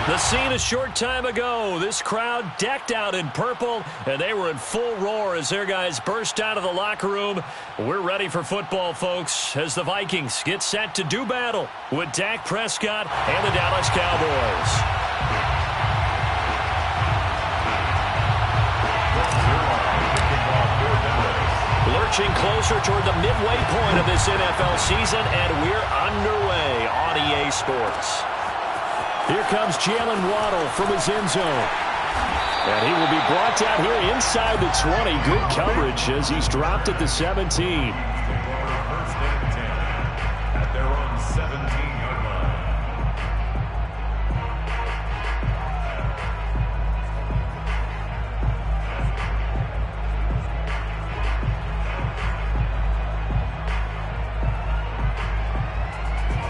The scene a short time ago. This crowd decked out in purple, and they were in full roar as their guys burst out of the locker room. We're ready for football, folks, as the Vikings get set to do battle with Dak Prescott and the Dallas Cowboys. Lurching closer toward the midway point of this NFL season, and we're underway on EA Sports. Here comes Jalen Waddle from his end zone. And he will be brought down here inside the 20. Good coverage as he's dropped at the 17. First and 10 at their own 17-yard line.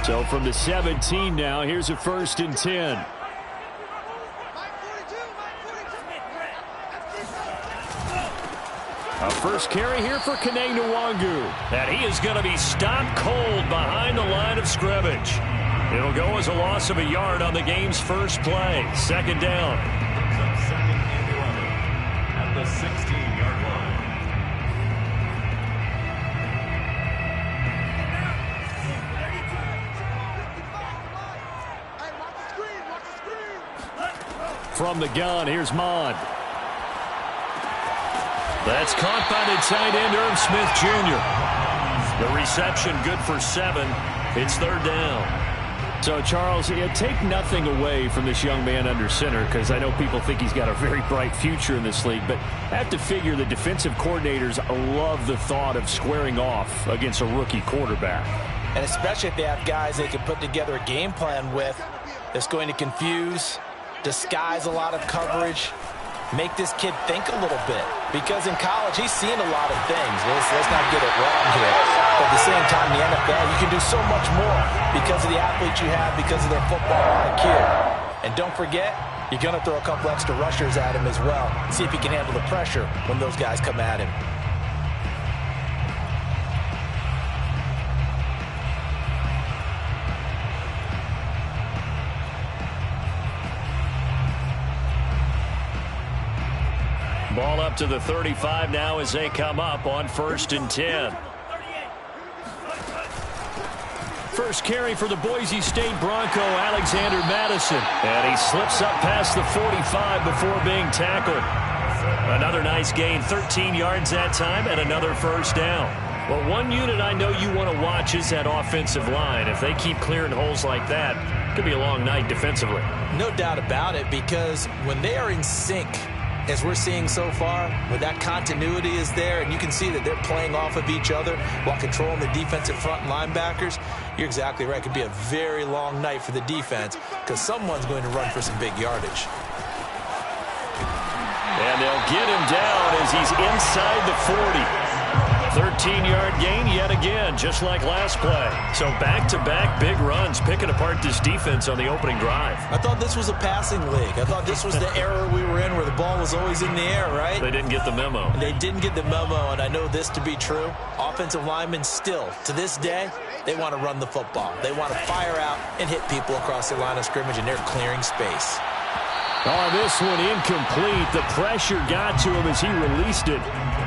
So from the 17 now, here's a 1st and 10. A first carry here for Kene Nwangu. And he is going to be stopped cold behind the line of scrimmage. It'll go as a loss of a yard on the game's first play. 2nd down. Second and 11 at the 16-yard line. From the gun, here's Mond. That's caught by the tight end, Irv Smith Jr. The reception good for 7. It's 3rd down. So, Charles, take nothing away from this young man under center, because I know people think he's got a very bright future in this league, but I have to figure the defensive coordinators love the thought of squaring off against a rookie quarterback. And especially if they have guys they can put together a game plan with that's going to confuse, disguise a lot of coverage, make this kid think a little bit. Because in college, he's seen a lot of things. Let's not get it wrong here. But at the same time, in the NFL, you can do so much more because of the athletes you have, because of their football IQ. And don't forget, you're going to throw a couple extra rushers at him as well. See if he can handle the pressure when those guys come at him. Ball up to the 35 now as they come up on 1st and 10. First carry for the Boise State Bronco, Alexander Madison. And he slips up past the 45 before being tackled. Another nice gain, 13 yards that time, and another 1st down. Well, one unit I know you want to watch is that offensive line. If they keep clearing holes like that, it could be a long night defensively. No doubt about it, because when they are in sync, as we're seeing so far, where that continuity is there, and you can see that they're playing off of each other while controlling the defensive front linebackers, you're exactly right. It could be a very long night for the defense because someone's going to run for some big yardage. And they'll get him down as he's inside the 40. 13-yard gain yet again, just like last play. So back-to-back big runs, picking apart this defense on the opening drive. I thought this was a passing league. I thought this was the era we were in where the ball was always in the air, right? They didn't get the memo. They didn't get the memo, and I know this to be true. Offensive linemen still, to this day, they want to run the football. They want to fire out and hit people across the line of scrimmage, and they're clearing space. Oh, this one incomplete. The pressure got to him as he released it.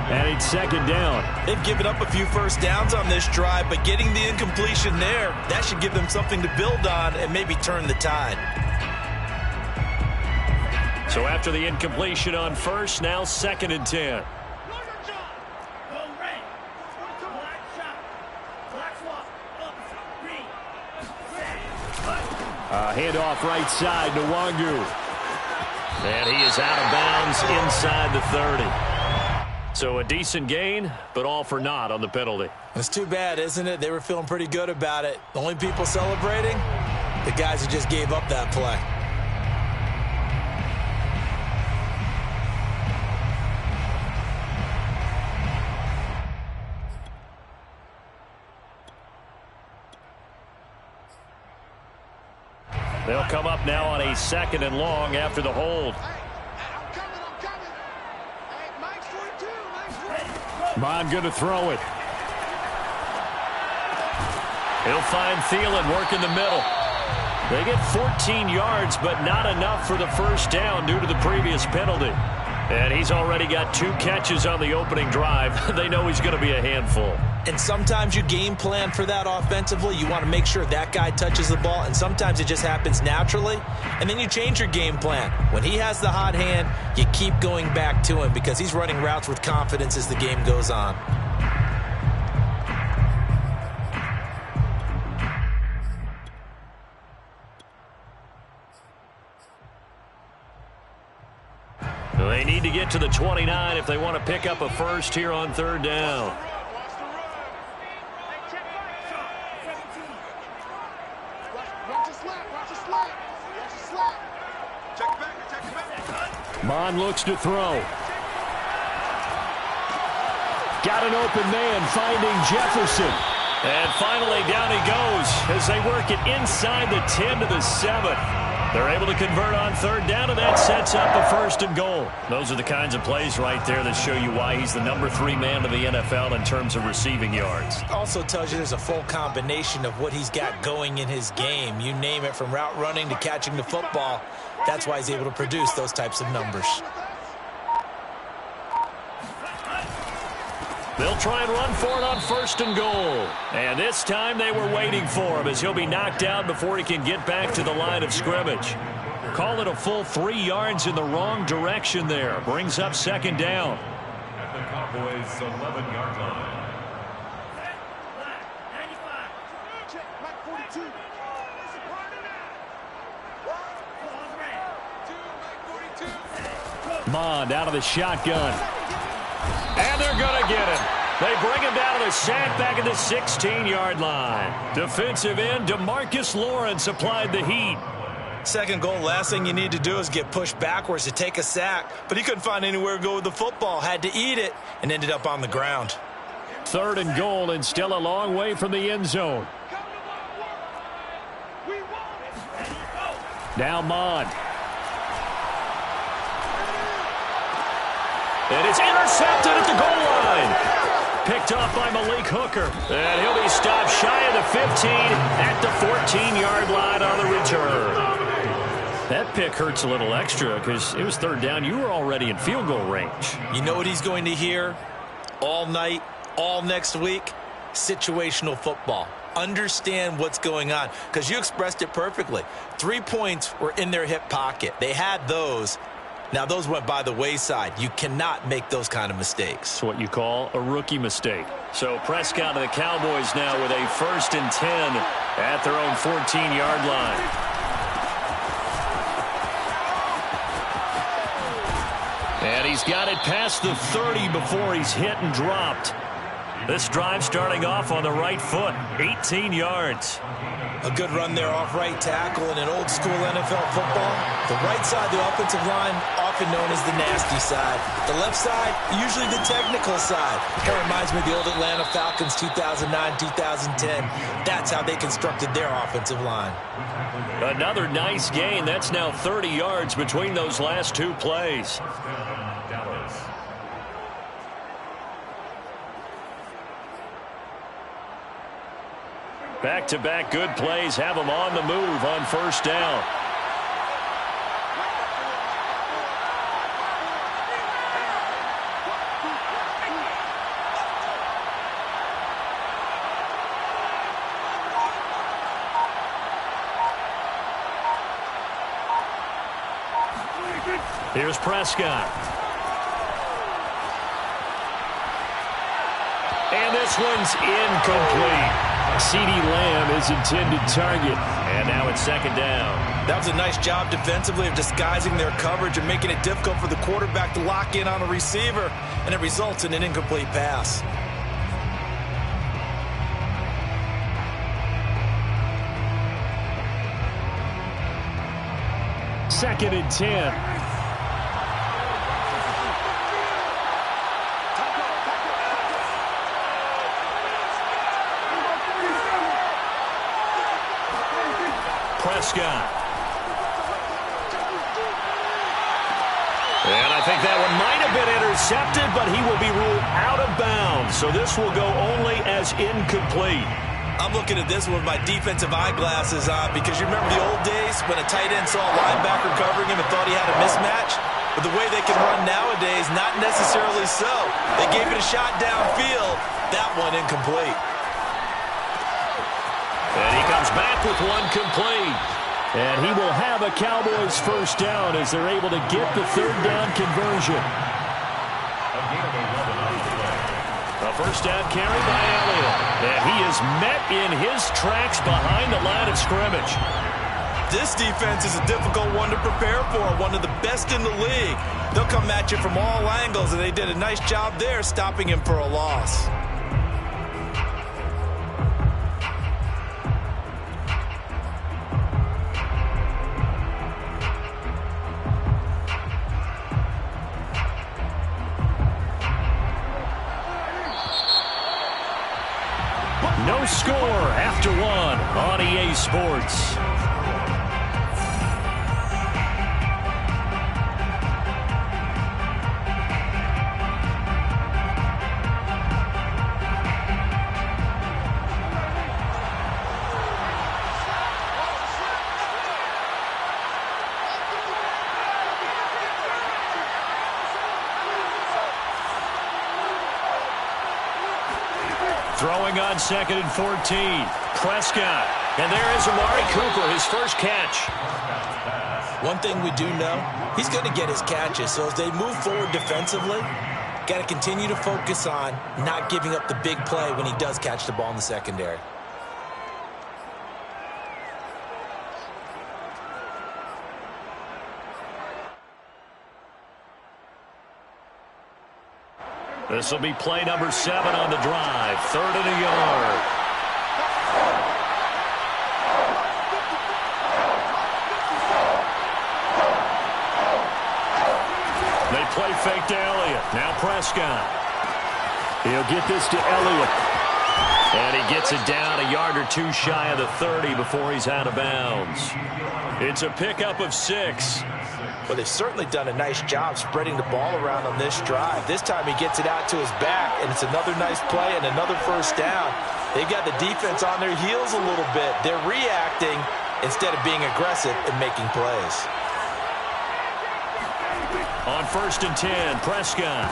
And it's 2nd down. They've given up a few 1st downs on this drive, but getting the incompletion there, that should give them something to build on and maybe turn the tide. So after the incompletion on 1st, now 2nd and 10. Handoff right side to Nwangu. And he is out of bounds inside the 30. So a decent gain, but all for naught on the penalty. It's too bad, isn't it? They were feeling pretty good about it. The only people celebrating, the guys who just gave up that play. They'll come up now on a 2nd and long after the hold. Bond going to throw it. He'll find Thielen working the middle. They get 14 yards, but not enough for the first down due to the previous penalty. And he's already got 2 catches on the opening drive. They know he's going to be a handful. And sometimes you game plan for that offensively. You want to make sure that guy touches the ball, and sometimes it just happens naturally. And then you change your game plan. When he has the hot hand, you keep going back to him because he's running routes with confidence as the game goes on. They need to get to the 29 if they want to pick up a first here on third down. Mon looks to throw. Got an open man finding Jefferson. And finally down he goes as they work it inside the 10 to the 7. They're able to convert on third down, and that sets up a first and goal. Those are the kinds of plays right there that show you why he's the number 3 man of the NFL in terms of receiving yards. Also tells you there's a full combination of what he's got going in his game. You name it, from route running to catching the football. That's why he's able to produce those types of numbers. They'll try and run for it on first and goal. And this time they were waiting for him as he'll be knocked down before he can get back to the line of scrimmage. Call it a full 3 yards in the wrong direction there. Brings up second down. At the Cowboys' 11-yard line. Mond out of the shotgun. And they're going to get him. They bring him down to the sack back at the 16-yard line. Defensive end DeMarcus Lawrence applied the heat. Second goal, last thing you need to do is get pushed backwards to take a sack. But he couldn't find anywhere to go with the football. Had to eat it and ended up on the ground. Third and goal, and still a long way from the end zone. Now Mond. And it's intercepted at the goal line. Picked off by Malik Hooker. And he'll be stopped shy of the 15 at the 14-yard line on the return. That pick hurts a little extra because it was third down. You were already in field goal range. You know what he's going to hear all night, all next week? Situational football. Understand what's going on, because you expressed it perfectly. 3 points were in their hip pocket. They had those. Now, those went by the wayside. You cannot make those kind of mistakes. It's what you call a rookie mistake. So Prescott and the Cowboys now with a 1st and 10 at their own 14-yard line. And he's got it past the 30 before he's hit and dropped. This drive starting off on the right foot, 18 yards. A good run there off right tackle in an old school NFL football. The right side, the offensive line, often known as the nasty side. The left side, usually the technical side. That reminds me of the old Atlanta Falcons 2009-2010. That's how they constructed their offensive line. Another nice gain. That's now 30 yards between those last 2 plays. Back-to-back good plays have them on the move on first down. Here's Prescott. And this one's incomplete. CeeDee Lamb is intended target. And now it's second down. That was a nice job defensively of disguising their coverage and making it difficult for the quarterback to lock in on a receiver. And it results in an incomplete pass. Second and 10. Prescott. And I think that one might have been intercepted, but he will be ruled out of bounds. So this will go only as incomplete. I'm looking at this one with my defensive eyeglasses on because you remember the old days when a tight end saw a linebacker covering him and thought he had a mismatch? But the way they can run nowadays, not necessarily so. They gave it a shot downfield. That one incomplete. And he comes back with one complete. And he will have a Cowboys first down as they're able to get the third down conversion. A first down carry by Elliott. And he is met in his tracks behind the line of scrimmage. This defense is a difficult one to prepare for, one of the best in the league. They'll come at you from all angles, and they did a nice job there stopping him for a loss. No score after one on EA Sports. Throwing on 2nd and 14. Prescott. And there is Amari Cooper, his first catch. One thing we do know, he's going to get his catches. So as they move forward defensively, got to continue to focus on not giving up the big play when he does catch the ball in the secondary. This will be play number 7 on the drive. 3rd and a yard. They play fake to Elliott. Now Prescott. He'll get this to Elliott. And he gets it down a yard or two shy of the 30 before he's out of bounds. It's a pickup of 6. Well, they've certainly done a nice job spreading the ball around on this drive. This time he gets it out to his back, and it's another nice play and another first down. They've got the defense on their heels a little bit. They're reacting instead of being aggressive and making plays. On 1st and 10, Prescott.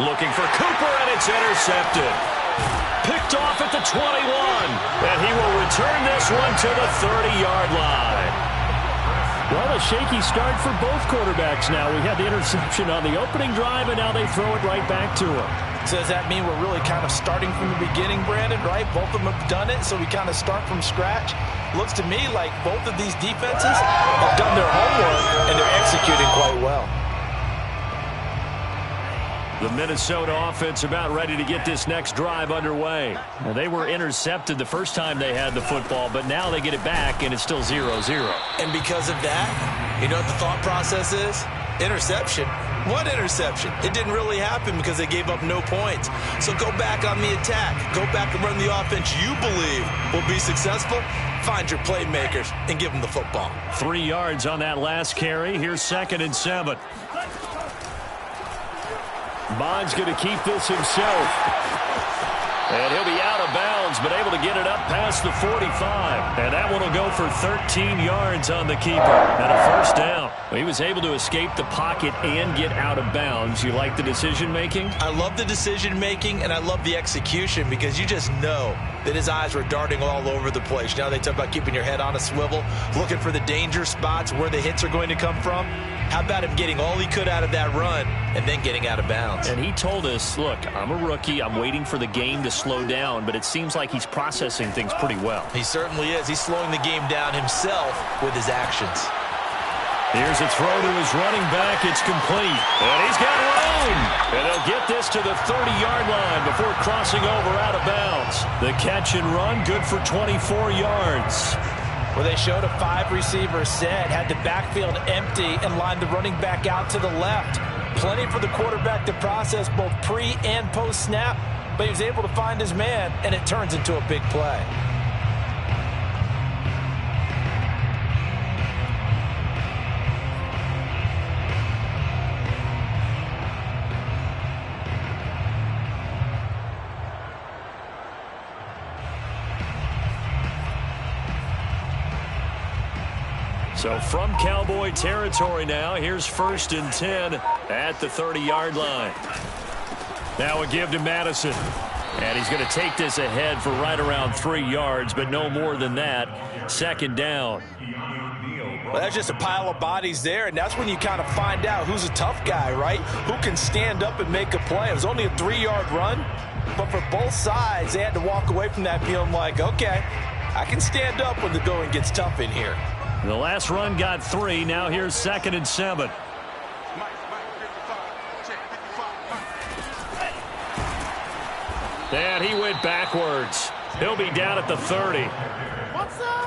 Looking for Cooper, and it's intercepted. Picked off at the 21, and he will return this one to the 30-yard line. Well, a shaky start for both quarterbacks now. We had the interception on the opening drive, and now they throw it right back to him. So does that mean we're really kind of starting from the beginning, Brandon, right? Both of them have done it, so we kind of start from scratch. Looks to me like both of these defenses have done their homework, and they're executing quite well. The Minnesota offense about ready to get this next drive underway. Now, they were intercepted the first time they had the football, but now they get it back, and it's still 0-0. And because of that, you know what the thought process is? Interception. What interception? It didn't really happen because they gave up no points. So go back on the attack. Go back and run the offense you believe will be successful. Find your playmakers and give them the football. 3 yards on that last carry. Here's 2nd and 7. Bond's going to keep this himself. And he'll be out of bounds, but able to get it up past the 45. And that one will go for 13 yards on the keeper. And a first down. He was able to escape the pocket and get out of bounds. You like the decision-making? I love the decision-making, and I love the execution because you just know that his eyes were darting all over the place. You know, they talk about keeping your head on a swivel, looking for the danger spots where the hits are going to come from. How about him getting all he could out of that run and then getting out of bounds? And he told us, look, I'm a rookie. I'm waiting for the game to slow down, but it seems like he's processing things pretty well. He certainly is. He's slowing the game down himself with his actions. Here's a throw to his running back. It's complete. And he's got room. And he'll get this to the 30-yard line before crossing over out of bounds. The catch and run, good for 24 yards. Well, they showed a 5-receiver set, had the backfield empty, and lined the running back out to the left. Plenty for the quarterback to process both pre- and post-snap, but he was able to find his man, and it turns into a big play. So from Cowboy territory now, here's 1st and 10 at the 30-yard line. Now a give to Madison. And he's going to take this ahead for right around 3 yards, but no more than that. 2nd down. Well, that's just a pile of bodies there, and that's when you kind of find out who's a tough guy, right? Who can stand up and make a play. It was only a 3-yard run, but for both sides, they had to walk away from that feeling like, okay, I can stand up when the going gets tough in here. The last run got 3. Now here's 2nd and 7. And he went backwards. He'll be down at the 30.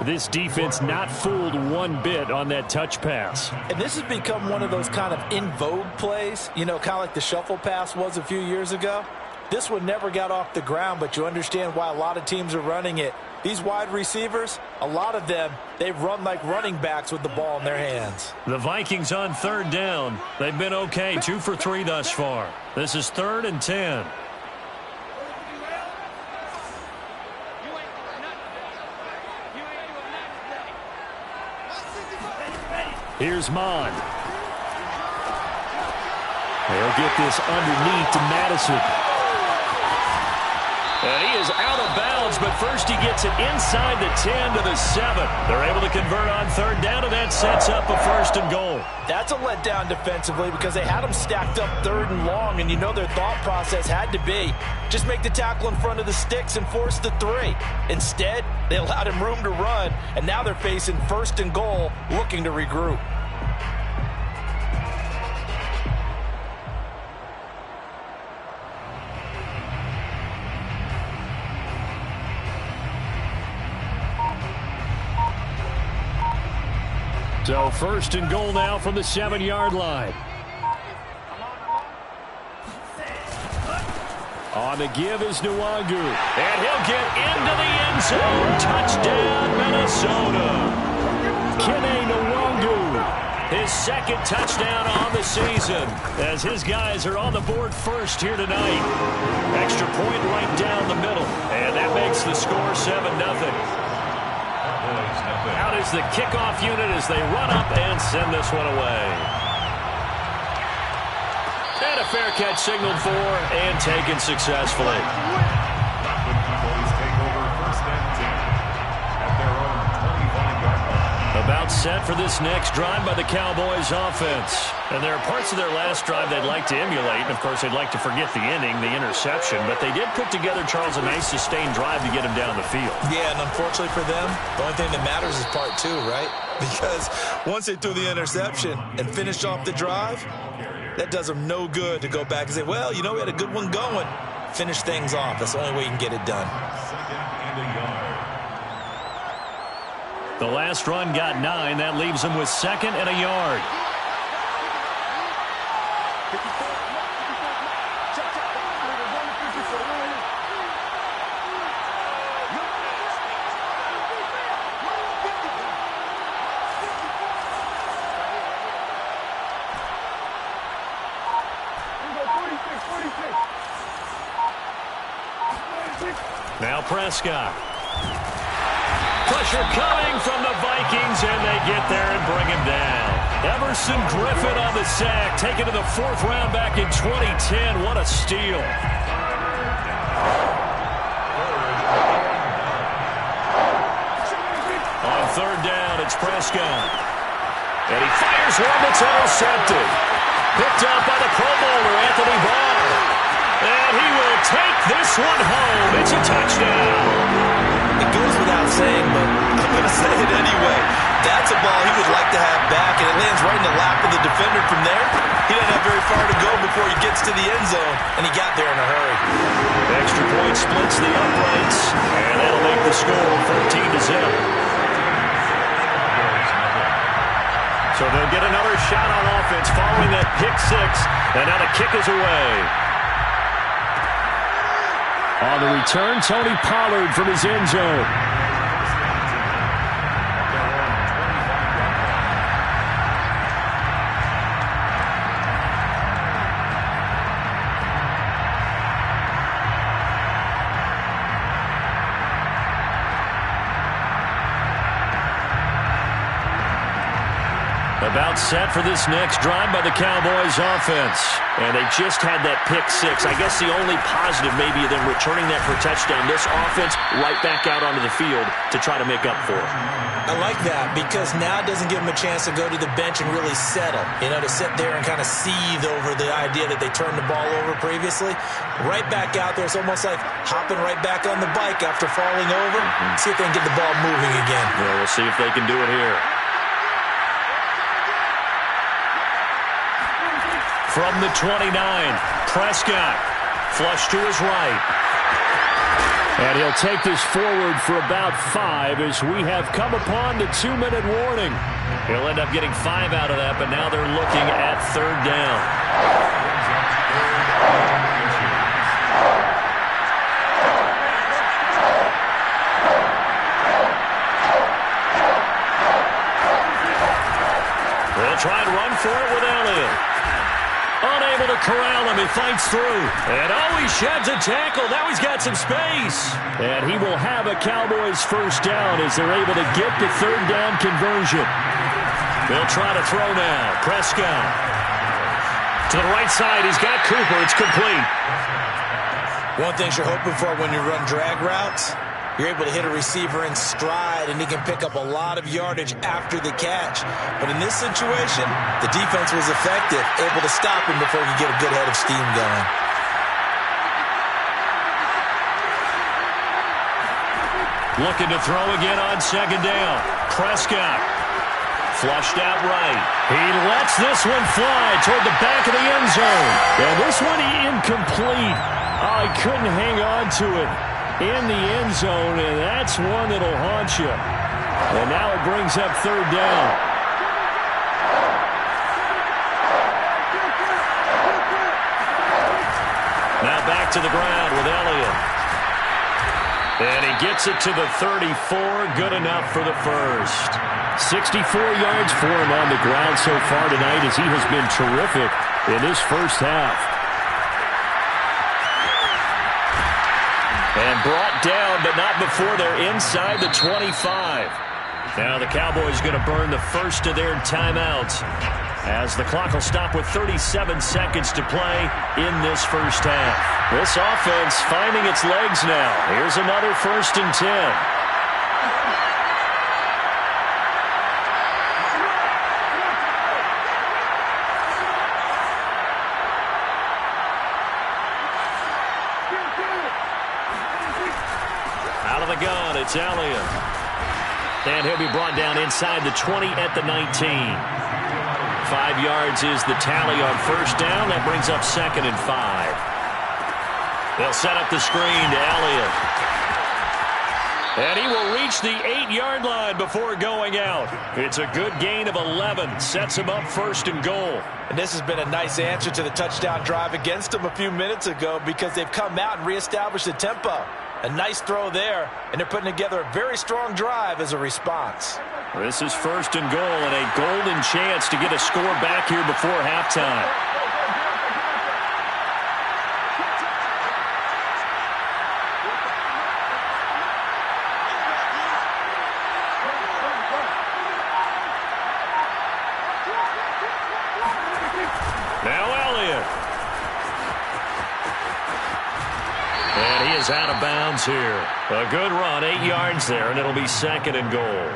This defense not fooled one bit on that touch pass. And this has become one of those kind of in vogue plays, you know, kind of like the shuffle pass was a few years ago. This one never got off the ground, but you understand why a lot of teams are running it. These wide receivers, a lot of them, they run like running backs with the ball in their hands. The Vikings on 3rd down. They've been okay, 2 for 3 thus far. This is 3rd and 10. Here's Mon. They'll get this underneath to Madison. And he is out of bounds, but first he gets it inside the 10 to the 7. They're able to convert on 3rd down, and that sets up a 1st and goal. That's a letdown defensively because they had them stacked up 3rd and long, and you know their thought process had to be just make the tackle in front of the sticks and force the 3. Instead, they allowed him room to run, and now they're facing 1st and goal, looking to regroup. So 1st and goal now from the 7-yard line. On the give is Nwangu. And he'll get into the end zone. Touchdown, Minnesota. Kene Nwangu. His 2nd touchdown on the season as his guys are on the board first here tonight. Extra point right down the middle. And that makes the score 7-0. Out is the kickoff unit as they run up and send this one away. And a fair catch signaled for and taken successfully. About set for this next drive by the Cowboys offense. And there are parts of their last drive they'd like to emulate. And, of course, they'd like to forget the inning, the interception. But they did put together, Charles, a nice sustained drive to get him down the field. Yeah, and unfortunately for them, the only thing that matters is part 2, right? Because once they threw the interception and finished off the drive, that does them no good to go back and say, well, you know, we had a good one going. Finish things off. That's the only way you can get it done. The last run got 9. That leaves them with 2nd and a yard. Now Prescott. Pressure coming from the Vikings, and they get there and bring him down. Everson Griffin on the sack, taken to the 4th round back in 2010. What a steal. On 3rd down, it's Prescott. And he fires one that's intercepted. Picked up by the Pro Bowler, Anthony Barr. And he will take this one home. It's a touchdown. It goes without saying, but I'm going to say it anyway. That's a ball he would like to have back, and it lands right in the lap of the defender from there. He doesn't have very far to go before he gets to the end zone, and he got there in a hurry. Extra point splits the uprights, and that'll make the score 14-0. So they'll get another shot on offense following that pick 6, and now the kick is away. On the return, Tony Pollard from his end zone. About set for this next drive by the Cowboys offense. And they just had that pick six. I guess the only positive maybe of them returning that for a touchdown. This offense right back out onto the field to try to make up for it. I like that because now it doesn't give them a chance to go to the bench and really settle. You know, to sit there and kind of seethe over the idea that they turned the ball over previously. Right back out there. It's almost like hopping right back on the bike after falling over. See if they can get the ball moving again. Yeah, we'll see if they can do it here. From the 29, Prescott. Flush to his right. And he'll take this forward for about 5 as we have come upon the 2-minute warning. He'll end up getting 5 out of that, but now they're looking at 3rd down. They'll try and run for it with Elliott. Unable to corral him. He fights through. And he sheds a tackle. Now he's got some space. And he will have a Cowboys first down as they're able to get the 3rd down conversion. They'll try to throw now. Prescott. To the right side. He's got Cooper. It's complete. One thing you're hoping for when you run drag routes, you're able to hit a receiver in stride, and he can pick up a lot of yardage after the catch. But in this situation, the defense was effective, able to stop him before he could get a good head of steam going. Looking to throw again on 2nd down. Prescott. Flushed out right. He lets this one fly toward the back of the end zone. And this one incomplete. He couldn't hang on to it in the end zone, and that's one that'll haunt you. And now it brings up 3rd down. Now back to the ground with Elliott. And he gets it to the 34. Good enough for the first. 64 yards for him on the ground so far tonight as he has been terrific in this first half. And brought down, but not before they're inside the 25. Now the Cowboys going to burn the first of their timeouts as the clock will stop with 37 seconds to play in this first half. This offense finding its legs now. Here's another 1st and 10. It's Elliott. And he'll be brought down inside the 20 at the 19. 5 yards is the tally on 1st down. That brings up 2nd and 5. They'll set up the screen to Elliott. And he will reach the 8-yard line before going out. It's a good gain of 11. Sets him up 1st and goal. And this has been a nice answer to the touchdown drive against them a few minutes ago because they've come out and reestablished the tempo. A nice throw there, and they're putting together a very strong drive as a response. This is 1st and goal and a golden chance to get a score back here before halftime. Now Elliott. And he is out of bounds here. A good run, 8 yards there, and it'll be 2nd and goal.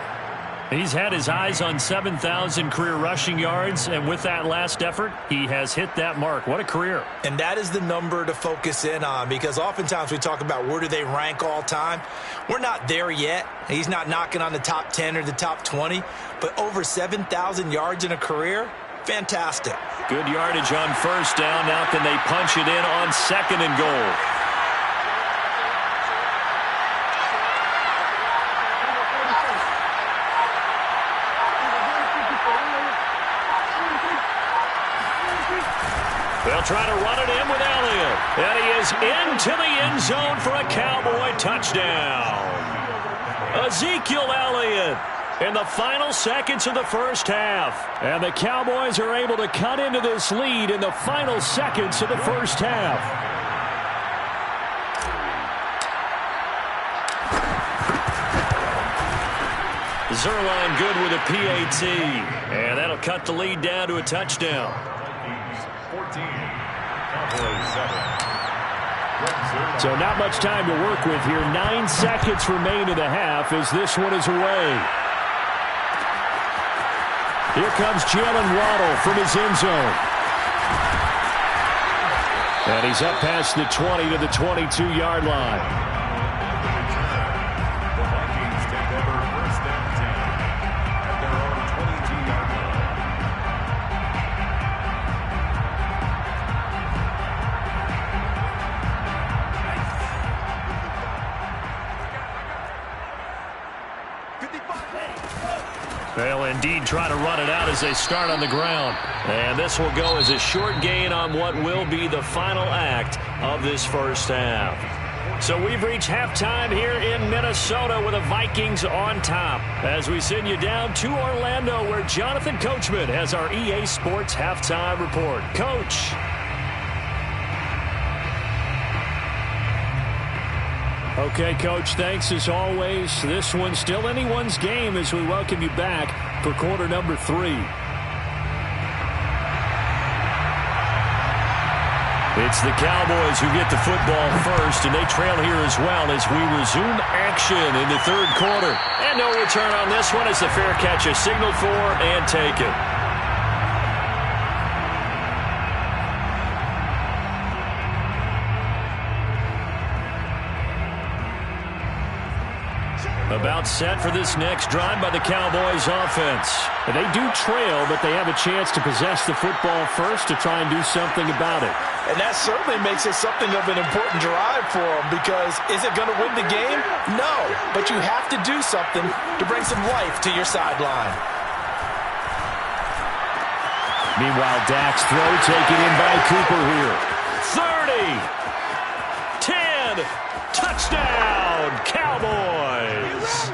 He's had his eyes on 7,000 career rushing yards, and with that last effort, he has hit that mark. What a career. And that is the number to focus in on because oftentimes we talk about where do they rank all time. We're not there yet. He's not knocking on the top 10 or the top 20, but over 7,000 yards in a career, fantastic. Good yardage on 1st down. Now can they punch it in on 2nd and goal? They'll try to run it in with Elliott. And he is into the end zone for a Cowboy touchdown. Ezekiel Elliott in the final seconds of the first half. And the Cowboys are able to cut into this lead in the final seconds of the first half. Zerline good with a PAT. And that'll cut the lead down to a touchdown. Vikings 14, Cowboys 7. So not much time to work with here. 9 seconds remain in the half as this one is away. Here comes Jalen Waddle from his end zone. And he's up past the 20 to the 22-yard line. The Vikings take over first and 10 at their own 22-yard line. They'll indeed try to run it out as they start on the ground. And this will go as a short gain on what will be the final act of this first half. So we've reached halftime here in Minnesota with the Vikings on top. As we send you down to Orlando where Jonathan Coachman has our EA Sports halftime report. Coach. Okay, Coach, thanks as always. This one's still anyone's game as we welcome you back for quarter number 3. It's the Cowboys who get the football first, and they trail here as well as we resume action in the third quarter. And no return on this one as the fair catch is signaled for and taken. About set for this next drive by the Cowboys offense. They do trail, but they have a chance to possess the football first to try and do something about it. And that certainly makes it something of an important drive for them because is it going to win the game? No, but you have to do something to bring some life to your sideline. Meanwhile, Dak's throw taken in by Cooper here. 30, 10, touchdown, Cowboys.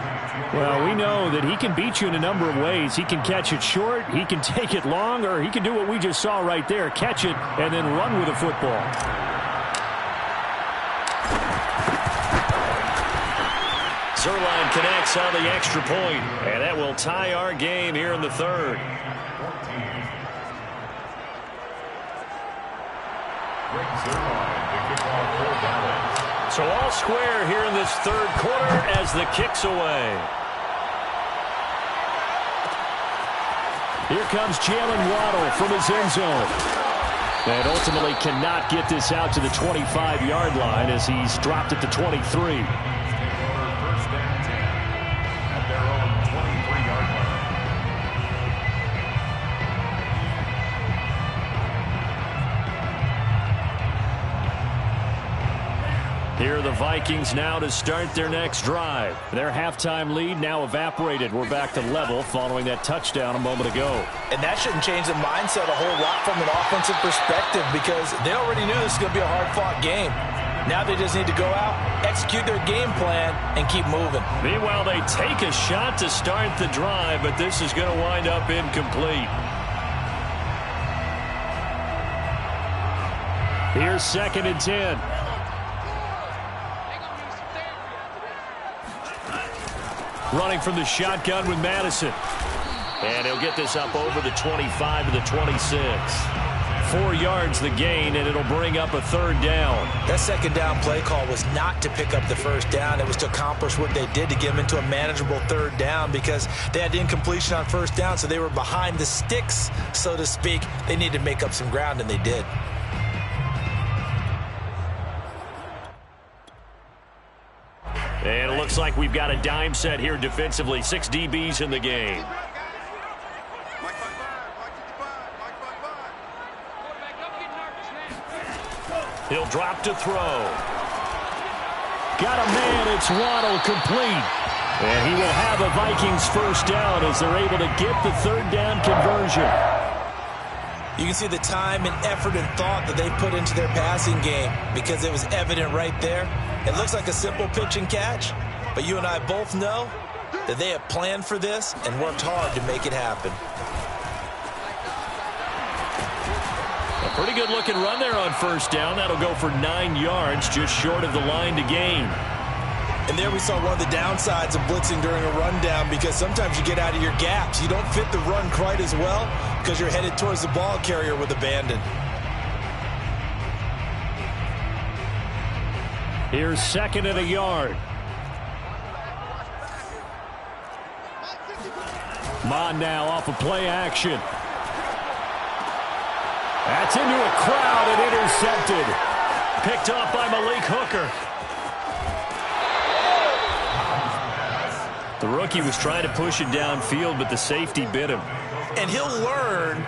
Well, we know that he can beat you in a number of ways. He can catch it short, he can take it long, or he can do what we just saw right there, catch it and then run with the football. Zerline connects on the extra point, and that will tie our game here in the third. So all square here in this third quarter as the kick's away. Here comes Jalen Waddle from his end zone. And ultimately cannot get this out to the 25-yard line as he's dropped at the 23. First and 10 at their own 23-yard line. Here are the Vikings now to start their next drive. Their halftime lead now evaporated. We're back to level following that touchdown a moment ago. And that shouldn't change the mindset a whole lot from an offensive perspective because they already knew this was going to be a hard-fought game. Now they just need to go out, execute their game plan, and keep moving. Meanwhile, they take a shot to start the drive, but this is going to wind up incomplete. Here's 2nd and 10. Running from the shotgun with Madison. And he'll get this up over the 25 to the 26. 4 yards the gain, and it'll bring up a third down. That second down play call was not to pick up the first down. It was to accomplish what they did to get them into a manageable third down because they had incompletion on first down, so they were behind the sticks, so to speak. They needed to make up some ground, and they did. And it looks like we've got a dime set here defensively. 6 DBs in the game. He'll drop to throw. Got a man. It's Waddle complete. And he will have a Vikings first down as they're able to get the third down conversion. You can see the time and effort and thought that they put into their passing game because it was evident right there. It looks like a simple pitch and catch, but you and I both know that they have planned for this and worked hard to make it happen. A pretty good looking run there on first down. That'll go for 9 yards, just short of the line to gain. And there we saw one of the downsides of blitzing during a rundown, because sometimes you get out of your gaps. You don't fit the run quite as well because you're headed towards the ball carrier with abandon. Here's 2nd and a yard. Mon now off of play action. That's into a crowd and intercepted. Picked off by Malik Hooker. The rookie was trying to push it downfield, but the safety bit him. And he'll learn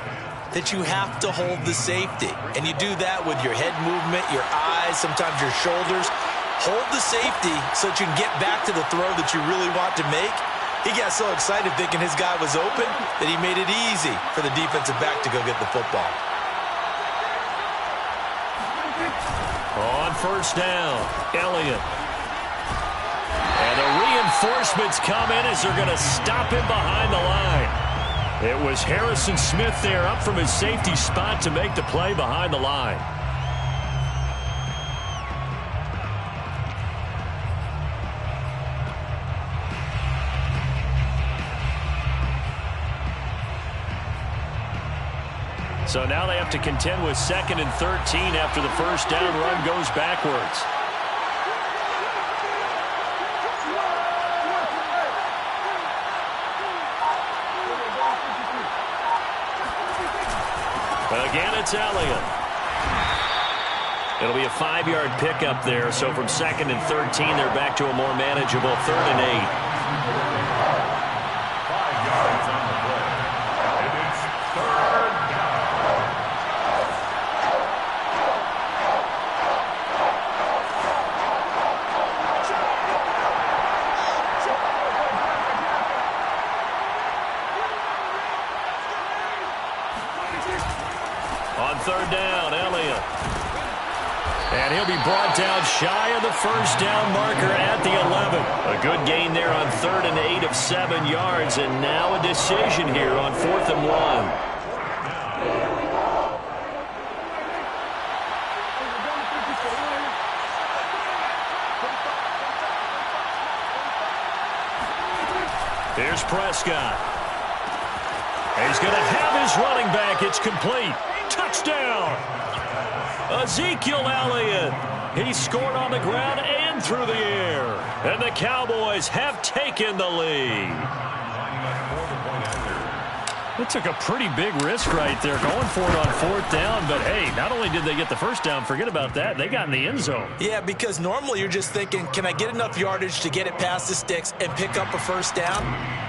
that you have to hold the safety. And you do that with your head movement, your eyes, sometimes your shoulders. Hold the safety so that you can get back to the throw that you really want to make. He got so excited thinking his guy was open that he made it easy for the defensive back to go get the football. On 1st down, Elliott. And the reinforcements come in as they're going to stop him behind the line. It was Harrison Smith there up from his safety spot to make the play behind the line. So now they have to contend with 2nd and 13 after the 1st down run goes backwards. Again, it's Elliott. It'll be a 5-yard pickup there. So from 2nd and 13, they're back to a more manageable 3rd and 8. 5 yards on the play. And it's 3rd down. On 3rd down, Elliott. And he'll be brought down shy of the 1st down marker at the 11. A good gain there on 3rd and 8 of 7 yards. And now a decision here on 4th and 1. Here's Prescott. And he's going to have his running back. It's complete. Touchdown. Ezekiel Elliott. He scored on the ground and through the air. And the Cowboys have taken the lead. It took a pretty big risk right there going for it on 4th down. But, hey, not only did they get the 1st down, forget about that, they got in the end zone. Yeah, because normally you're just thinking, can I get enough yardage to get it past the sticks and pick up a 1st down?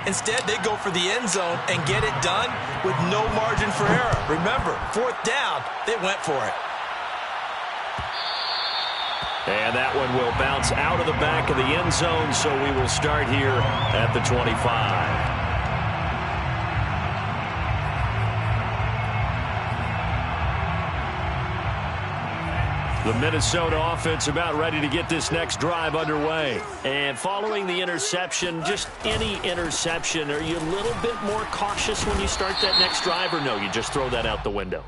Instead, they go for the end zone and get it done with no margin for error. Remember, 4th down, they went for it. And that one will bounce out of the back of the end zone, so we will start here at the 25. The Minnesota offense about ready to get this next drive underway. And following the interception, just any interception, are you a little bit more cautious when you start that next drive, or no, you just throw that out the window?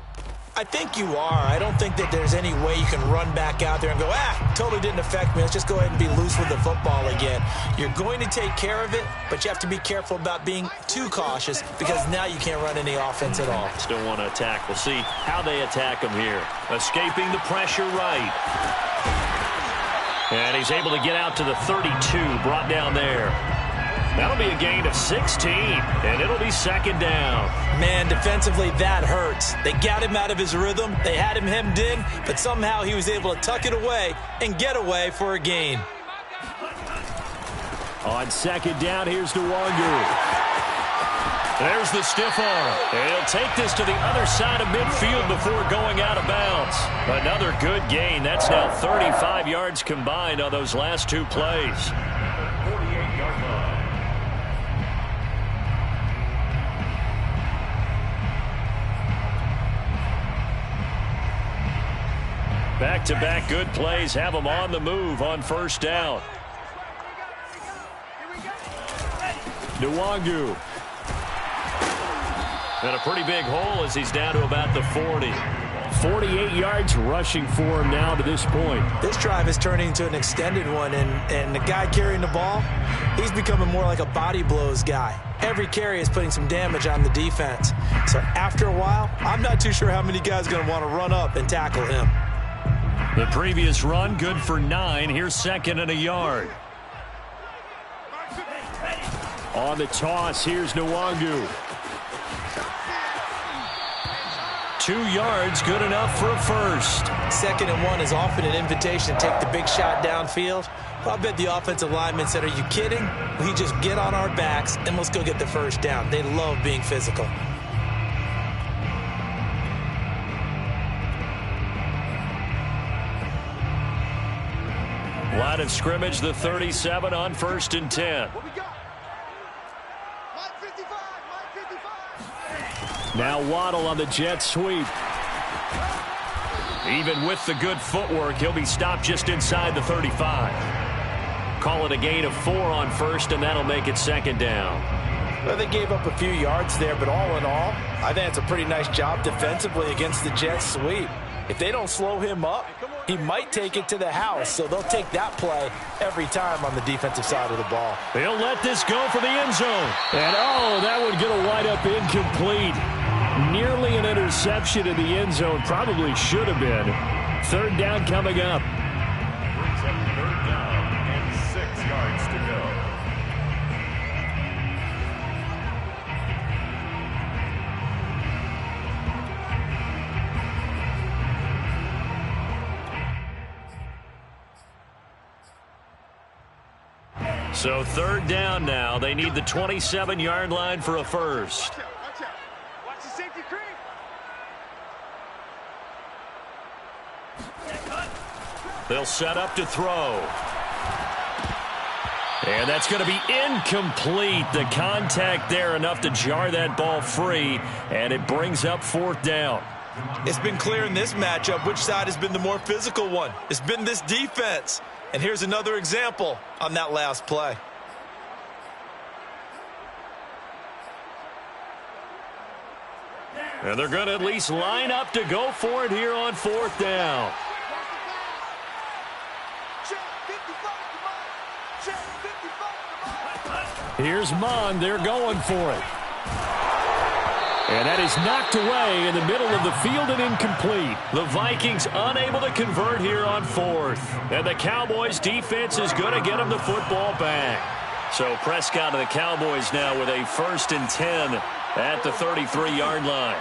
I think you are. I don't think that there's any way you can run back out there and go, totally didn't affect me. Let's just go ahead and be loose with the football again. You're going to take care of it, but you have to be careful about being too cautious because now you can't run any offense at all. Still want to attack. We'll see how they attack him here. Escaping the pressure right. And he's able to get out to the 32, brought down there. That'll be a gain of 16, and it'll be 2nd down. Man, defensively, that hurts. They got him out of his rhythm. They had him hemmed in, but somehow he was able to tuck it away and get away for a gain. On 2nd down, here's Nwangu. There's the stiff arm. And he'll take this to the other side of midfield before going out of bounds. Another good gain. That's now 35 yards combined on those last 2 plays. 48-yard line. Back-to-back good plays have them on the move on 1st down. Nwangu. And a pretty big hole as he's down to about the 40. 48 yards rushing for him now to this point. This drive is turning into an extended one, and the guy carrying the ball, he's becoming more like a body blows guy. Every carry is putting some damage on the defense. So after a while, I'm not too sure how many guys are going to want to run up and tackle him. The previous run, good for 9. Here's 2nd and a yard. On the toss, here's Nwangu. 2 yards, good enough for a first. 2nd and 1 is often an invitation to take the big shot downfield. Well, I bet the offensive lineman said, are you kidding? We just get on our backs and let's go get the first down. They love being physical. Line of scrimmage, the 37 on 1st and 10. Now Waddle on the jet sweep. Even with the good footwork, he'll be stopped just inside the 35. Call it a gain of 4 on 1st, and that'll make it 2nd down. Well, they gave up a few yards there, but all in all, I think it's a pretty nice job defensively against the jet sweep. If they don't slow him up, he might take it to the house, so they'll take that play every time on the defensive side of the ball. They'll let this go for the end zone. And, oh, that would get a wide-up incomplete. Nearly an interception in the end zone. Probably should have been. 3rd down coming up. Brings up 3rd down and 6 yards to go. So 3rd down now. They need the 27-yard line for a first. Watch the safety creep. They'll set up to throw. And that's going to be incomplete. The contact there enough to jar that ball free, and it brings up 4th down. It's been clear in this matchup which side has been the more physical one. It's been this defense. And here's another example on that last play. And they're going to at least line up to go for it here on 4th down. Here's Mond. They're going for it. And that is knocked away in the middle of the field and incomplete. The Vikings unable to convert here on 4th. And the Cowboys defense is going to get them the football back. So Prescott and the Cowboys now with a 1st and 10 at the 33-yard line.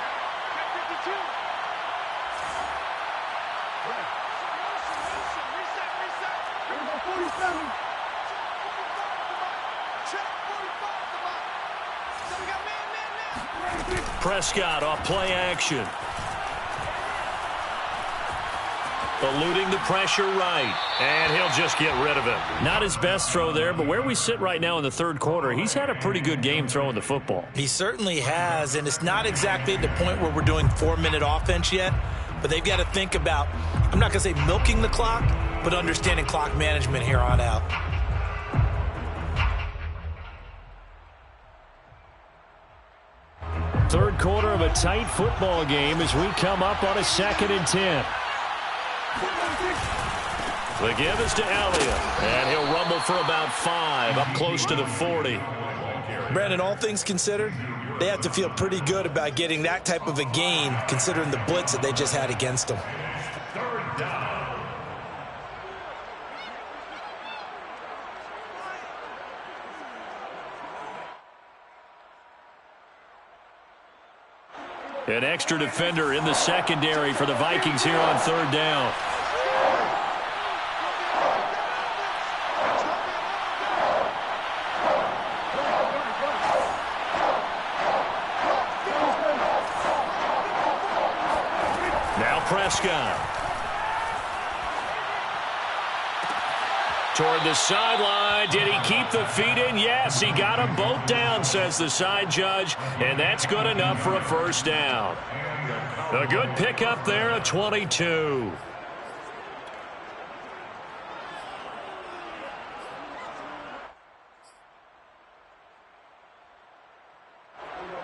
Prescott off play action. Eluding the pressure right. And he'll just get rid of it. Not his best throw there, but where we sit right now in the 3rd quarter, he's had a pretty good game throwing the football. He certainly has, and it's not exactly at the point where we're doing 4-minute offense yet, but they've got to think about, I'm not going to say milking the clock, but understanding clock management here on out. Third quarter of a tight football game as we come up on a 2nd and 10. The give is to Elliott, and he'll rumble for about 5, up close to the 40. Brandon, all things considered, they have to feel pretty good about getting that type of a gain, considering the blitz that they just had against them. 3rd down. An extra defender in the secondary for the Vikings here on 3rd down. Now Prescott. Toward the sideline. Did he keep the feet in? Yes, he got them both down, says the side judge, and that's good enough for a 1st down. A good pickup there at 22.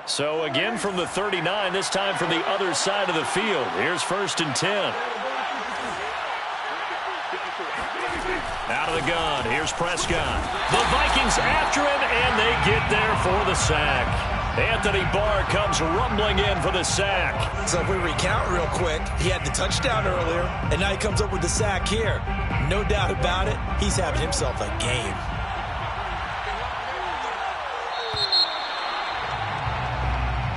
So again from the 39, this time from the other side of the field. Here's 1st and 10. Out of the gun, here's Prescott. The Vikings after him, and they get there for the sack. Anthony Barr comes rumbling in for the sack. So if we recount real quick, he had the touchdown earlier, and now he comes up with the sack here. No doubt about it, he's having himself a game.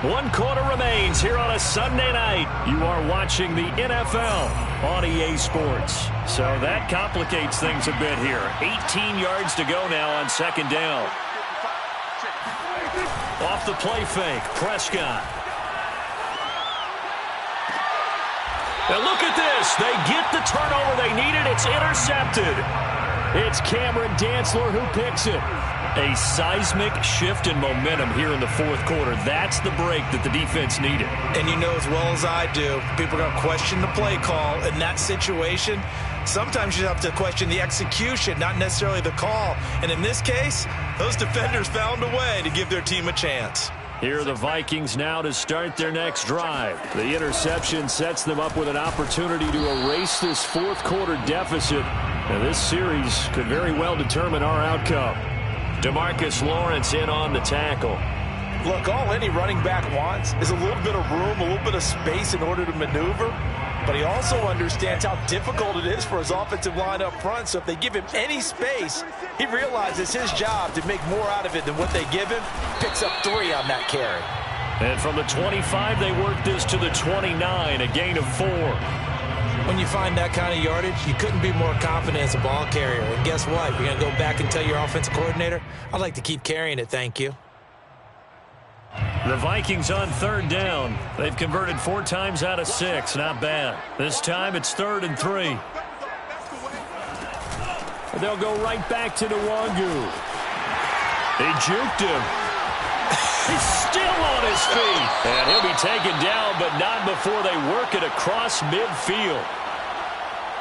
One quarter remains here on a Sunday night. You are watching the NFL on EA Sports. So that complicates things a bit here. 18 yards to go now on 2nd down. Off the play fake, Prescott. Now look at this. They get the turnover they needed. It's intercepted. It's Cameron Dantzler who picks it. A seismic shift in momentum here in the 4th quarter. That's the break that the defense needed. And you know as well as I do, people are going to question the play call in that situation. Sometimes you have to question the execution, not necessarily the call. And in this case, those defenders found a way to give their team a chance. Here are the Vikings now to start their next drive. The interception sets them up with an opportunity to erase this 4th quarter deficit. And this series could very well determine our outcome. DeMarcus Lawrence in on the tackle. Look, all any running back wants is a little bit of room, a little bit of space in order to maneuver. But he also understands how difficult it is for his offensive line up front. So if they give him any space, he realizes his job to make more out of it than what they give him. Picks up 3 on that carry. And from the 25, they work this to the 29, a gain of 4. When you find that kind of yardage, you couldn't be more confident as a ball carrier. And guess what? You're going to go back and tell your offensive coordinator, I'd like to keep carrying it, thank you. The Vikings on 3rd down. They've converted 4 times out of 6. Not bad. This time it's 3rd and 3. They'll go right back to Nwangu. They juked him. He's still on his feet. And he'll be taken down, but not before they work it across midfield.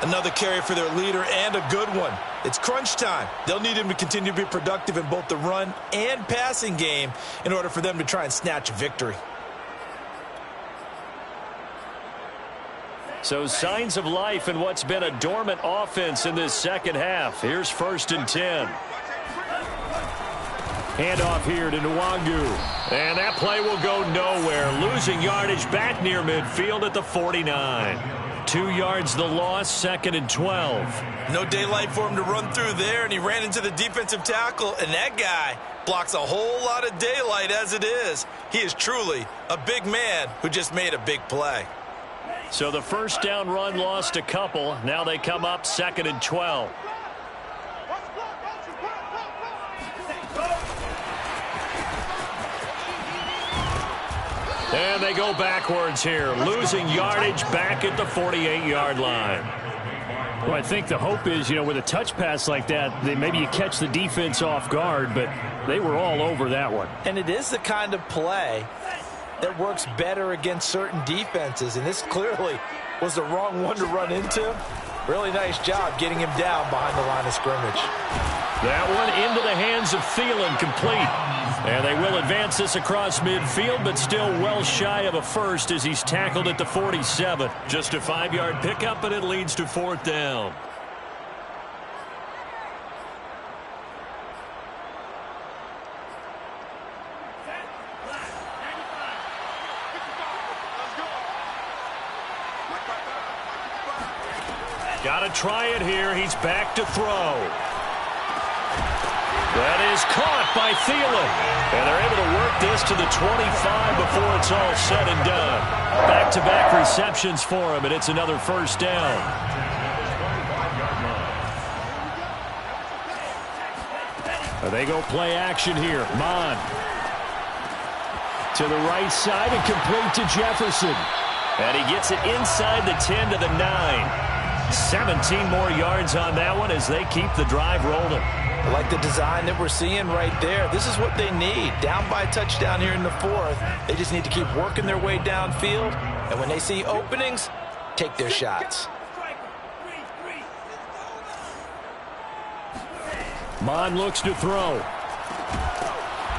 Another carry for their leader and a good one. It's crunch time. They'll need him to continue to be productive in both the run and passing game in order for them to try and snatch a victory. So signs of life in what's been a dormant offense in this 2nd half. Here's 1st and 10. Handoff here to Nwangu. And that play will go nowhere. Losing yardage back near midfield at the 49. 2 yards the loss, 2nd and 12. No daylight for him to run through there, and he ran into the defensive tackle, and that guy blocks a whole lot of daylight as it is. He is truly a big man who just made a big play. So the 1st down run lost a couple. Now they come up 2nd and 12. And they go backwards here, losing yardage back at the 48-yard line. Well, I think the hope is, with a touch pass like that, maybe you catch the defense off guard, but they were all over that one. And it is the kind of play that works better against certain defenses, and this clearly was the wrong one to run into. Really nice job getting him down behind the line of scrimmage. That one into the hands of Thielen, complete. And they will advance this across midfield, but still well shy of a first as he's tackled at the 47. Just a 5-yard pickup, and it leads to 4th down. Got to try it here. He's back to throw. That is caught by Thielen. And they're able to work this to the 25 before it's all said and done. Back-to-back receptions for him, and it's another 1st down. They go play action here. Mon. To the right side and complete to Jefferson. And he gets it inside the 10 to the 9. 17 more yards on that one as they keep the drive rolling. I like the design that we're seeing right there. This is what they need. Down by a touchdown here in the 4th. They just need to keep working their way downfield. And when they see openings, take their shots. Mon looks to throw.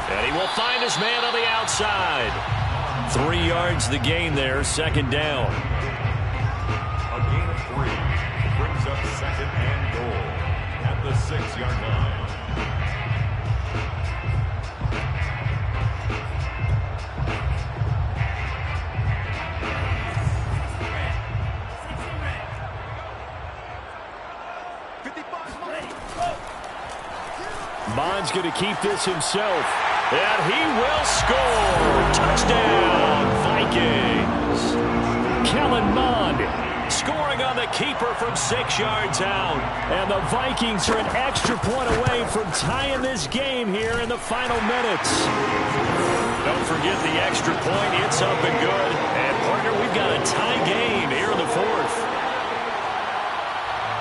And he will find his man on the outside. 3 yards the gain there, second down. A gain of 3 brings up second and goal at the 6-yard line. Bond's going to keep this himself. And he will score. Touchdown, Vikings. Kellen Mond scoring on the keeper from 6 yards out. And the Vikings are an extra point away from tying this game here in the final minutes. Don't forget the extra point. It's up and good. And, partner, we've got a tie game here in the fourth.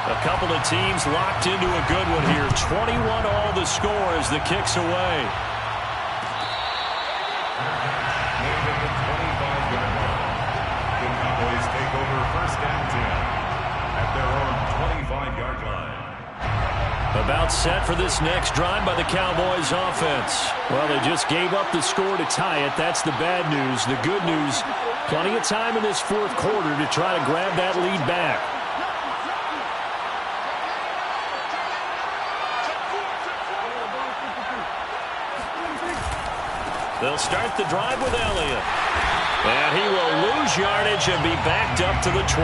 A couple of teams locked into a good one here. 21 all the score as the kick's away. And at the 25-yard line, the Cowboys take over first and 10 at their own 25-yard line. About set for this next drive by the Cowboys offense. Well, they just gave up the score to tie it. That's the bad news. The good news, plenty of time in this fourth quarter to try to grab that lead back. They'll start the drive with Elliott. And he will lose yardage and be backed up to the 24.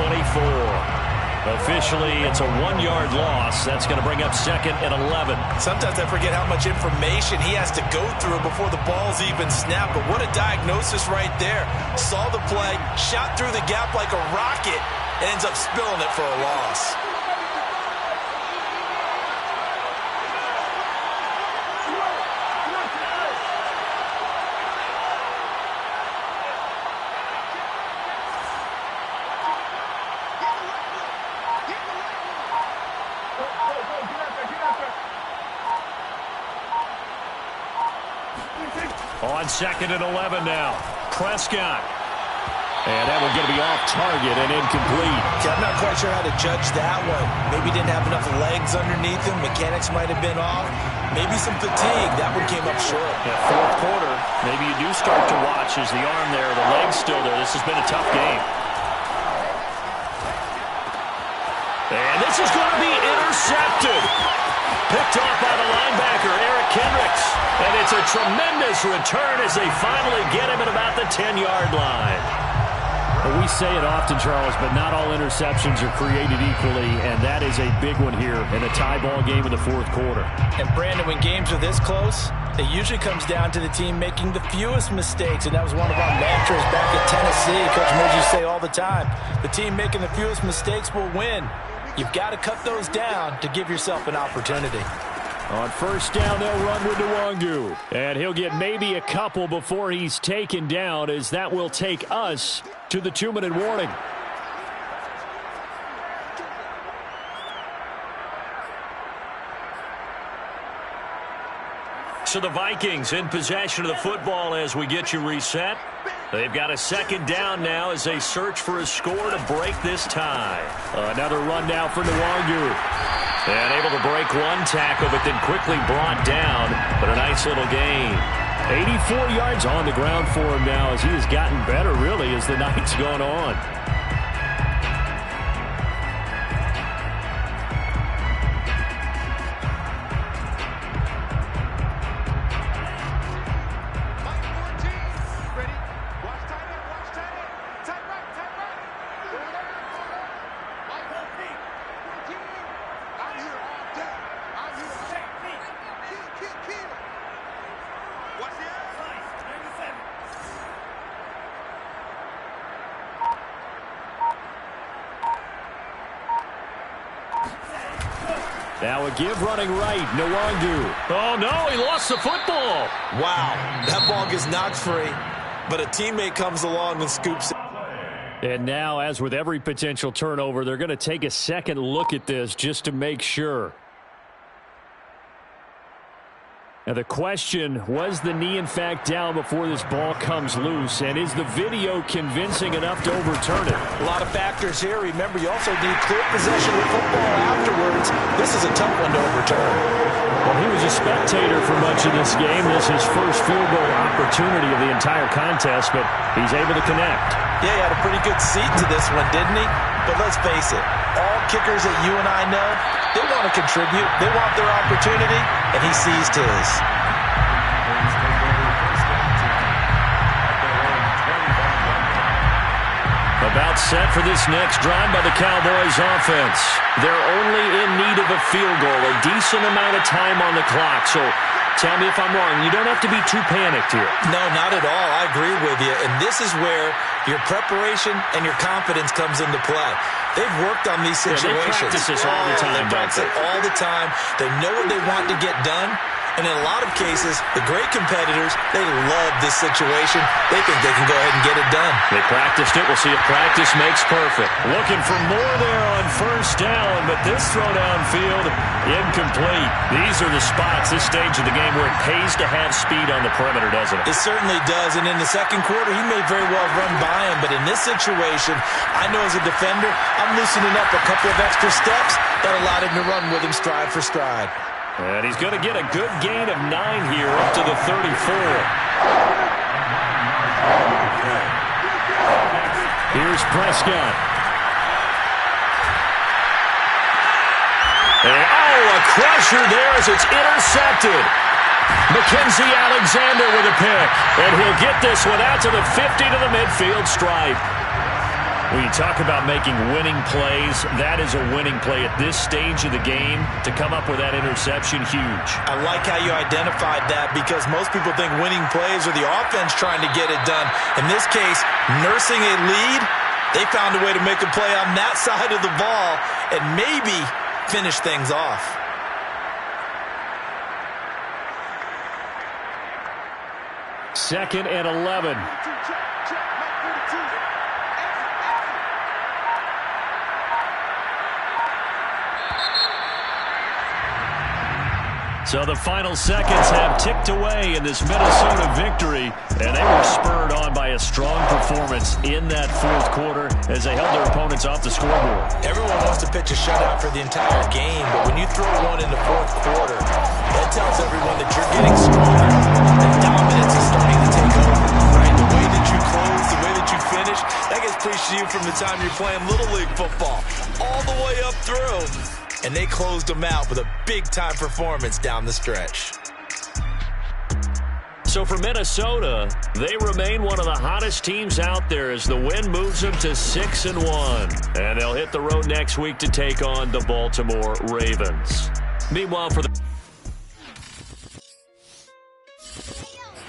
Officially, it's a 1-yard loss. That's going to bring up second and 11. Sometimes I forget how much information he has to go through before the ball's even snapped. But what a diagnosis right there. Saw the play, shot through the gap like a rocket, and ends up spilling it for a loss. On second and 11 now. Prescott. And that one's going to be off target and incomplete. I'm not quite sure how to judge that one. Maybe didn't have enough legs underneath him. Mechanics might have been off. Maybe some fatigue. That one came up short. Yeah, fourth quarter, maybe you do start to watch as the arm there, the leg's still there. This has been a tough game. And this is going to be intercepted. Picked off by the linebacker, Eric Kendricks. And it's a tremendous return as they finally get him at about the 10-yard line. Well, we say it often, Charles, but not all interceptions are created equally, and that is a big one here in a tie ball game in the fourth quarter. And, Brandon, when games are this close, it usually comes down to the team making the fewest mistakes, and that was one of our mantras back at Tennessee. Coach Murgy say all the time, the team making the fewest mistakes will win. You've got to cut those down to give yourself an opportunity. On first down, they'll run with Nwangu. And he'll get maybe a couple before he's taken down, as that will take us to the 2-minute warning. So the Vikings in possession of the football as we get you reset. They've got a second down now as they search for a score to break this tie. Another run now for Nwangu. And able to break one tackle, but then quickly brought down. But a nice little gain. 84 yards on the ground for him now as he has gotten better, really, as the night's gone on. Now a give running right, Nwangu. Oh, no, he lost the football. Wow, that ball gets knocked free, but a teammate comes along and scoops it. And now, as with every potential turnover, they're going to take a second look at this just to make sure. Now the question, was the knee in fact down before this ball comes loose? And is the video convincing enough to overturn it? A lot of factors here. Remember, you also need clear possession of football afterwards. This is a tough one to overturn. Well, he was a spectator for much of this game. This is his first field goal opportunity of the entire contest, but he's able to connect. Yeah, he had a pretty good seat to this one, didn't he? But let's face it, all kickers that you and I know, they want to contribute. They want their opportunity, and he seized his. About set for this next drive by the Cowboys offense. They're only in need of a field goal, a decent amount of time on the clock. So tell me if I'm wrong. You don't have to be too panicked here. No, not at all. I agree with you. And this is where your preparation and your confidence comes into play. They've worked on these situations. Yeah, they practice this all the time. They practice it all the time. They know what they want to get done. And in a lot of cases, the great competitors, they love this situation. They think they can go ahead and get it done. They practiced it. We'll see if practice makes perfect. Looking for more there on first down, but this throw downfield, incomplete. These are the spots, this stage of the game, where it pays to have speed on the perimeter, doesn't it? It certainly does. And in the second quarter, he may very well run by him. But in this situation, I know as a defender, I'm loosening up a couple of extra steps that allowed him to run with him stride for stride. And he's going to get a good gain of 9 here up to the 34. Here's Prescott. And, a crusher there as it's intercepted. Mackenzie Alexander with a pick. And he'll get this one out to the 50 to the midfield stripe. When you talk about making winning plays, that is a winning play at this stage of the game. To come up with that interception, huge. I like how you identified that, because most people think winning plays are the offense trying to get it done. In this case, nursing a lead, they found a way to make a play on that side of the ball and maybe finish things off. Second and 11. So the final seconds have ticked away in this Minnesota victory, and they were spurred on by a strong performance in that fourth quarter as they held their opponents off the scoreboard. Everyone wants to pitch a shutout for the entire game, but when you throw one in the fourth quarter, that tells everyone that you're getting stronger, and dominance is starting to take over, right? The way that you close, the way that you finish, that gets preached to you from the time you're playing Little League football all the way up through. And they closed them out with a big-time performance down the stretch. So for Minnesota, they remain one of the hottest teams out there as the win moves them to 6-1. And they'll hit the road next week to take on the Baltimore Ravens. Meanwhile, for the